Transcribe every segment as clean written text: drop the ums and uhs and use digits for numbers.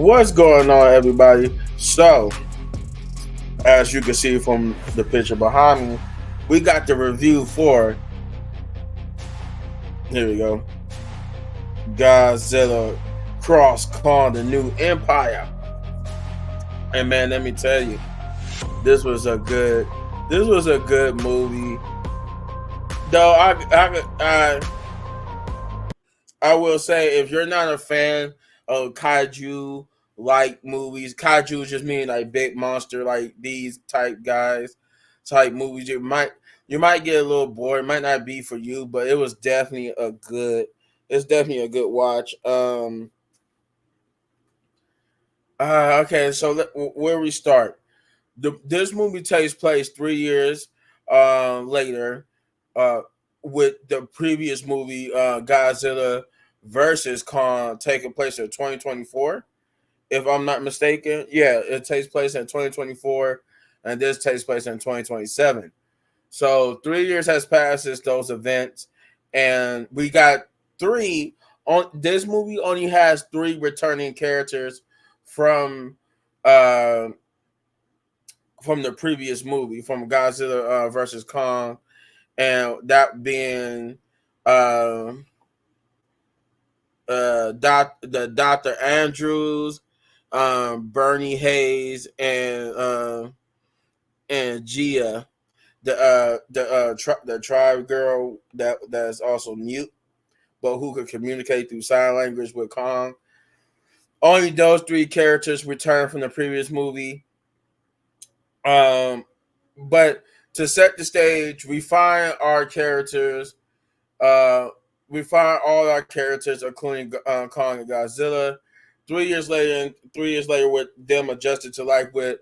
What's going on, everybody? So, as you can see from the picture behind me, we got the review for, here we go, Godzilla Cross Kong, the New Empire. And man, let me tell you, this was a good, movie. Though I will say, if you're not a fan of kaiju like movies, kaiju just mean like big monster, like these type movies. You might get a little bored. It might not be for you, but it was definitely a good. It's definitely a good watch. Okay, so where we start? This movie takes place 3 years later, uh, with the previous movie Godzilla versus Kong taking place in 2024, if I'm not mistaken. Yeah, it takes place in 2024, and this takes place in 2027. So 3 years has passed since those events, and we got three. On this movie only has three returning characters from uh from the previous movie, from Godzilla versus Kong, and that being uh the Dr. Andrews, Bernie Hayes, and Gia, the tribe girl that's also mute, but who could communicate through sign language with Kong. Only those three characters returned from the previous movie. Um, but to set the stage, we find our characters. Uh, we find all our characters, including Kong and Godzilla. 3 years later, 3 years later, with them adjusted to life, with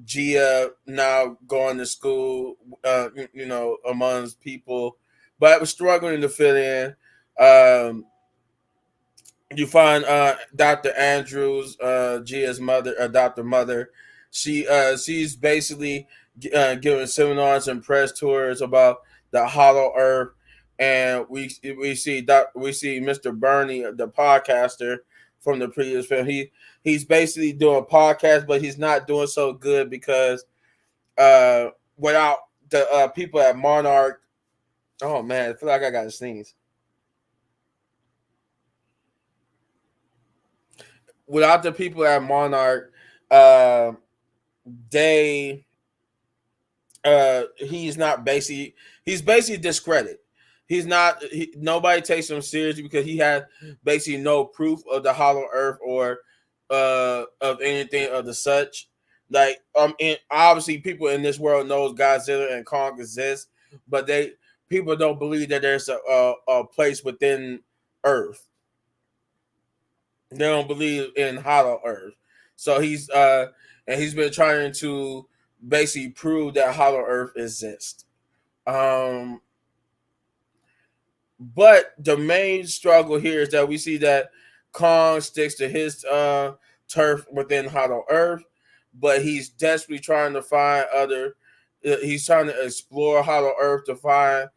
Gia now going to school, amongst people, but was struggling to fit in. Um, you find Dr. Andrews, Gia's mother, adopted mother. She's basically giving seminars and press tours about the Hollow Earth, and we see Mr. Bernie, the podcaster from the previous film. He's basically doing a podcast, but he's not doing so good because uh, without the people at Monarch. Oh man, I feel like I got to sneeze. Without the people at Monarch, uh, they he's basically discredited. He's not nobody takes him seriously because he had basically no proof of the Hollow Earth or of anything of the such. Like obviously people in this world knows Godzilla and Kong exist, but people don't believe that there's a place within Earth. They don't believe in Hollow Earth. So he's been trying to basically prove that Hollow Earth exists. Um, but the main struggle here is that we see that Kong sticks to his turf within Hollow Earth, but he's desperately trying to find other. He's trying to explore Hollow Earth to find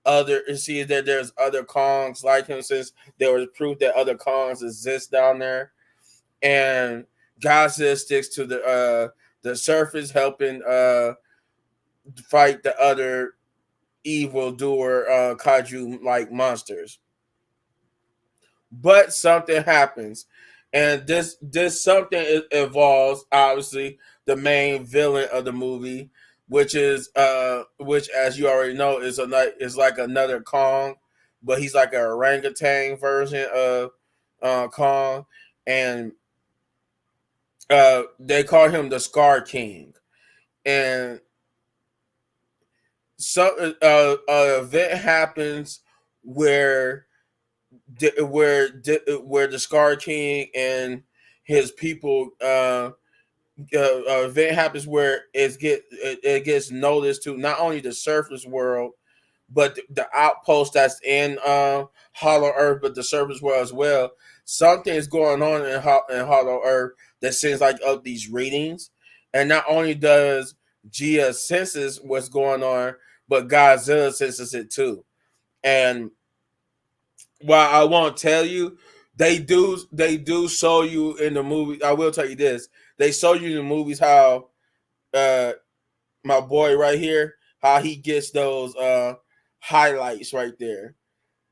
other and see that there's other Kongs like him, since there was proof that other Kongs exist down there. And Godzilla sticks to the surface, helping fight the other evil doer kaiju like monsters. But something happens, and this something involves obviously the main villain of the movie, which, as you already know, is like another Kong, but he's like an orangutan version of Kong, and they call him the Scar King. And so an event happens where where the Scar King and his people event happens where it gets noticed to not only the surface world, but the outpost that's in Hollow Earth, but the surface world as well. Something is going on in Hollow Earth that sends like up these readings, and not only does Gia senses what's going on, but Godzilla senses it too. And while I won't tell you, they do show you in the movie. I will tell you this: they show you in the movies how uh my boy right here, how he gets those highlights right there.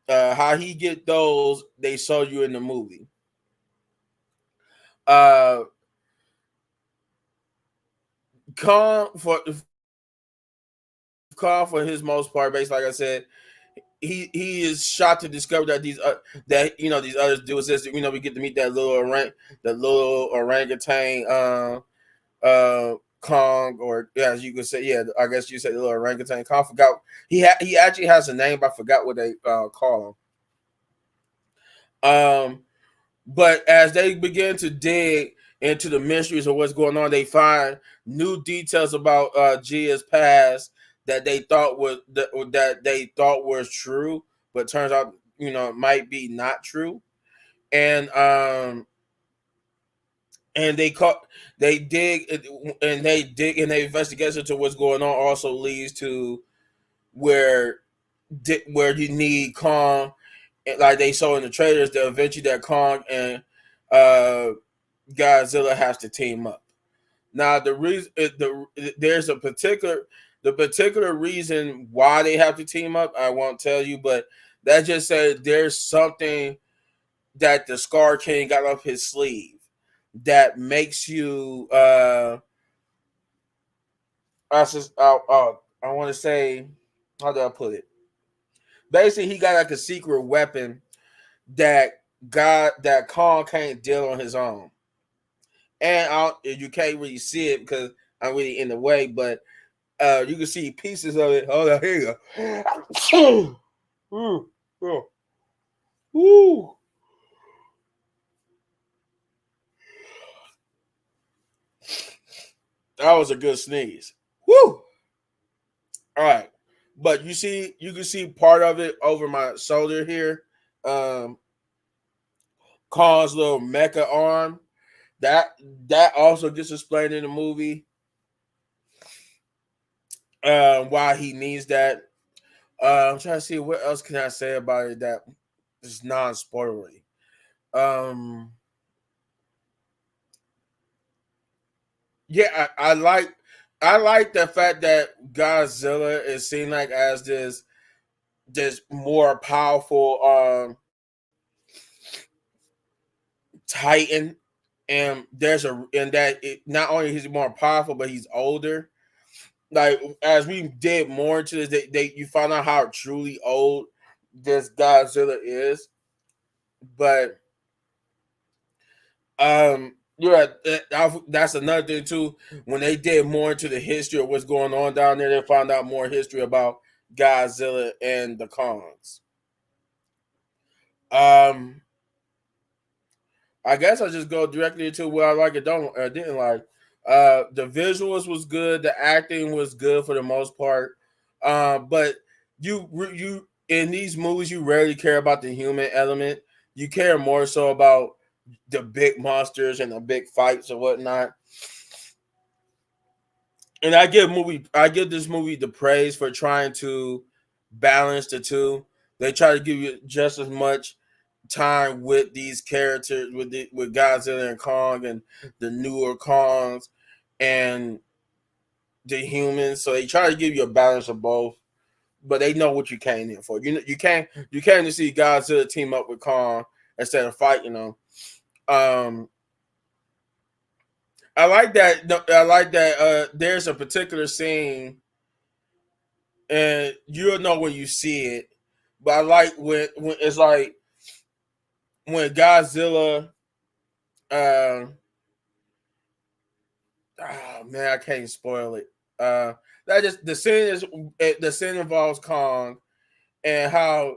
How he get those, they show you in the movie. Uh, Kong for his most part, based like I said, he is shocked to discover that these others do exist. We get to meet the little orangutan Kong, or yeah, as you could say, yeah, I guess you said the little orangutan Kong. Forgot he actually has a name, but I forgot what they call him. But as they begin to dig into the mysteries of what's going on, they find new details about Gia's past that they thought was true, but turns out might be not true. And and they investigation to what's going on also leads to where where you need Kong, like they saw in the trailers, that eventually that Kong and uh Godzilla has to team up. Now the reason there's the particular reason why they have to team up, I won't tell you, but that just says there's something that the Scar King got up his sleeve that makes you I want to say, how do I put it? Basically, he got like a secret weapon that Kong can't deal on his own, and you can't really see it because I'm really in the way, but you can see pieces of it. Hold on, here you go. Woo. That was a good sneeze. Woo! All right, but you can see part of it over my shoulder here. Um, Kong's little mecha arm. That that also gets explained in the movie. Why he needs that. I'm trying to see what else can I say about it that is non-spoilery. Um, yeah, I like the fact that Godzilla is seen like as this more powerful Titan, and not only is he more powerful, but he's older. Like as we dig more into this, you find out how truly old this Godzilla is. But yeah, that's another thing too. When they did more into the history of what's going on down there, they found out more history about Godzilla and the Kongs. Um, I guess I just go directly into what I like and don't or didn't like. The visuals was good, the acting was good for the most part. But you in these movies you rarely care about the human element. You care more so about the big monsters and the big fights and whatnot. And I give this movie the praise for trying to balance the two. They try to give you just as much time with these characters with Godzilla and Kong and the newer Kongs and the humans. So they try to give you a balance of both, but they know what you came in for. You came to see Godzilla team up with Kong instead of fighting them. Um, I like that. I like that. There's a particular scene, and you'll know when you see it. But I like when it's like when Godzilla. Uh, oh man, I can't spoil it. That just the scene involves Kong and how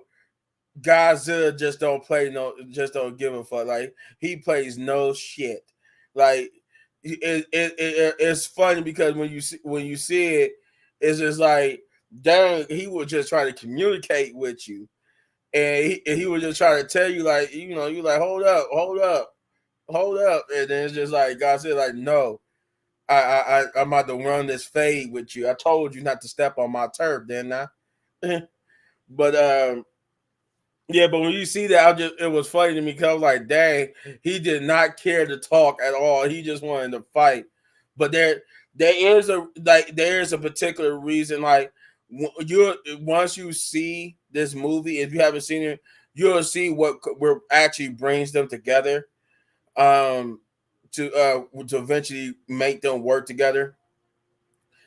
Godzilla just don't give a fuck. Like he plays no shit. Like it's funny because when you see it, it's just like dang, he was just trying to communicate with you, and he was just trying to tell you like you like hold up, and then it's just like Godzilla like no. I'm about to run this fade with you. I told you not to step on my turf, didn't I? But Yeah, but when you see that, it was funny to me because I was like, dang, he did not care to talk at all. He just wanted to fight. But there is a particular reason. Like you, once you see this movie, if you haven't seen it, you'll see what actually brings them together. Um, to eventually make them work together.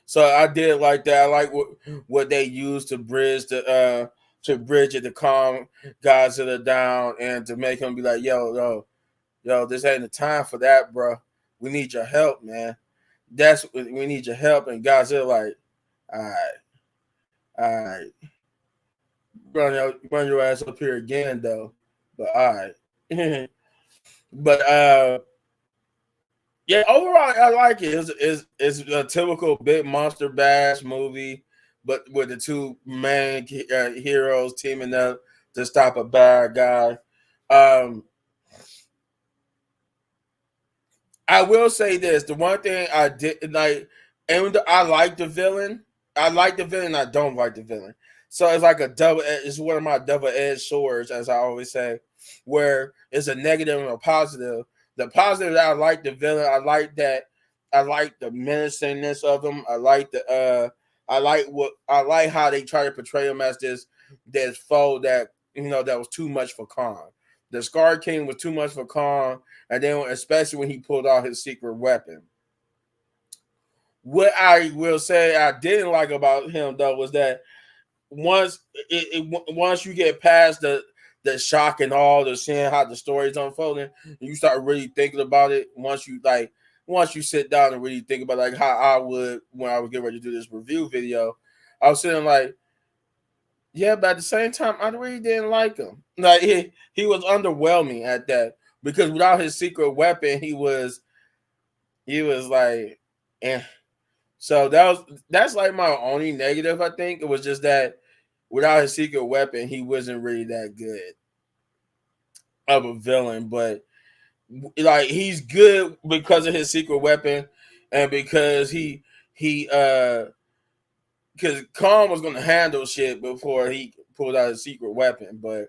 So I did like that. I like what they used to bridge it to calm Godzilla down and to make him be like, yo, this ain't the time for that, bro. We need your help, man. We need your help. And Godzilla like, all right, run your ass up here again though. But all right. but yeah, overall, I like it. It's a typical big monster bash movie, but with the two main heroes teaming up to stop a bad guy. Um, I will say this: the one thing I did like, and I like the villain. I like the villain. I don't like the villain. So it's like a double. It's one of my double-edged swords, as I always say, where it's a negative and a positive. The positive that I like the villain. I like that. I like the menacingness of him. I like the. I like how they try to portray him as this foe that that was too much for Khan. The Scar King was too much for Khan, and then especially when he pulled out his secret weapon. What I will say I didn't like about him though was that once you get past the shock and all the seeing how the story's unfolding, and you start really thinking about it. Once you sit down and really think about like how I would when I was getting ready to do this review video, I was sitting like, yeah, but at the same time, I really didn't like him. Like he was underwhelming at that because without his secret weapon, he was like, eh. So that's like my only negative. I think it was just that without his secret weapon, he wasn't really that good of a villain. But like he's good because of his secret weapon, and because he because Khan was going to handle shit before he pulled out his secret weapon. But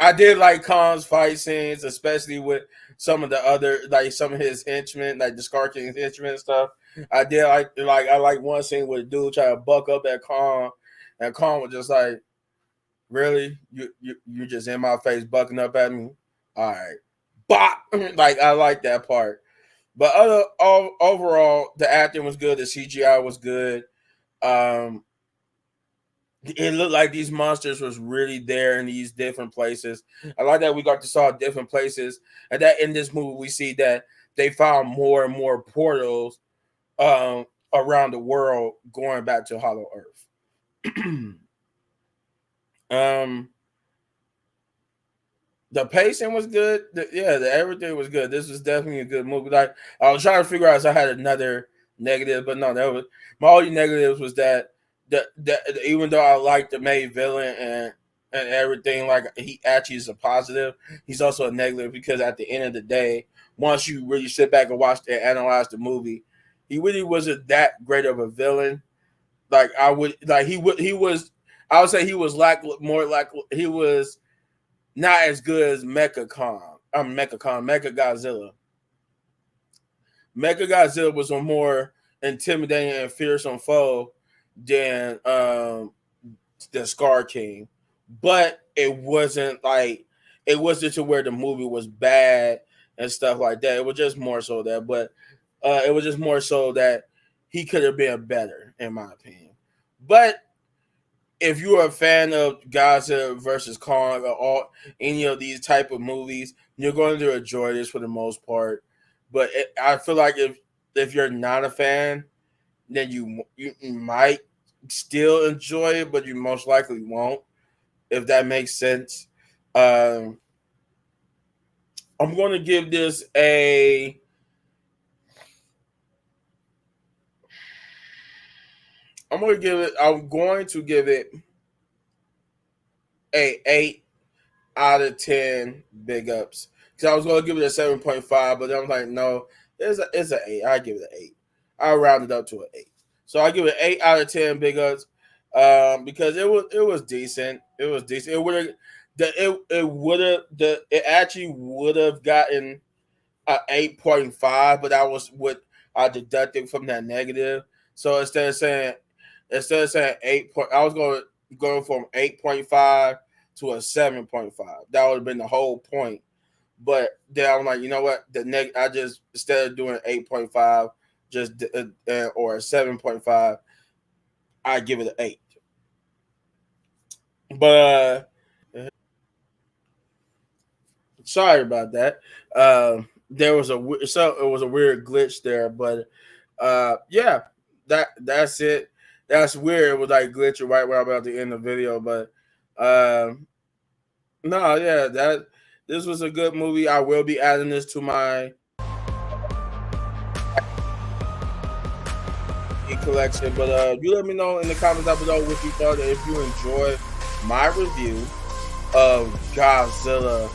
I did like Khan's fight scenes, especially with some of the other, like some of his henchmen, like the Scar King's henchmen and stuff. I did like I like one scene where the dude tried to buck up at Khan, and Khan was just like, "Really, you just in my face bucking up at me? All right, bop." Like I like that part. But overall, the acting was good. The CGI was good. Um, it looked like these monsters was really there in these different places. I like that we got to saw different places, and that in this movie we see that they found more and more portals around the world going back to Hollow Earth. um, the pacing was good. Everything was good. This was definitely a good movie. Like I was trying to figure out if I had another negative, but no, that was my only negatives was that even though I like the main villain and everything, like he actually is a positive, he's also a negative because at the end of the day, once you really sit back and watch and analyze the movie, he really wasn't that great of a villain. Like he was I would say he was he was not as good as Mecha Godzilla. Mecha Godzilla was a more intimidating and fearsome foe than the Scar King, but it wasn't to where the movie was bad and stuff like that. It was just more so that, but it was just more so that he could have been better, in my opinion. But if you're a fan of Godzilla versus Kong or any of these type of movies, you're going to enjoy this for the most part. But I feel like if you're not a fan, then you might still enjoy it, but you most likely won't, if that makes sense. Um, I'm going to give this a. I'm going to give it a 8 out of 10 big ups. Because I was going to give it a 7.5, but then I was like, no, it's an 8. I give it an 8. I round it up to an 8. So I give it 8 out of 10 big ups. Because it was decent. It was decent. It would have it actually would have gotten a 8.5, but that was what I deducted from that negative. So instead of saying 8 point, I was going from 8.5 to a 7.5. That would have been the whole point. But then I'm like, you know what? I just, instead of doing 8.5, just or a 7.5, I give it an 8. But sorry about that. There was it was a weird glitch there, but yeah, that's it. That's weird. It was like glitching right when I'm about to end the video, but no, yeah, this was a good movie. I will be adding this to my collection, but you let me know in the comments down below what you thought. If you enjoyed my review of Godzilla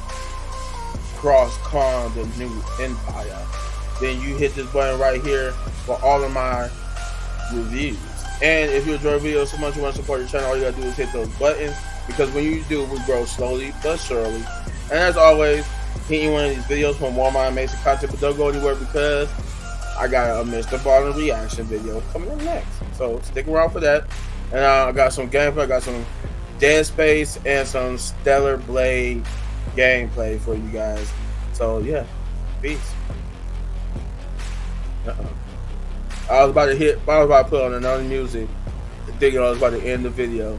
Cross Kong, the New Empire, then you hit this button right here for all of my reviews. And if you enjoy the video so much you want to support the channel, all you gotta do is hit those buttons, because when you do, we grow slowly but surely. And as always, hitting one of these videos for more of my amazing content, but don't go anywhere because I got a Mr. Ballin reaction video coming up next. So stick around for that. And I got some gameplay, I got some Dead Space and some Stellar Blade gameplay for you guys. So yeah, peace. I was about to put on another music, thinking I was about to end the video.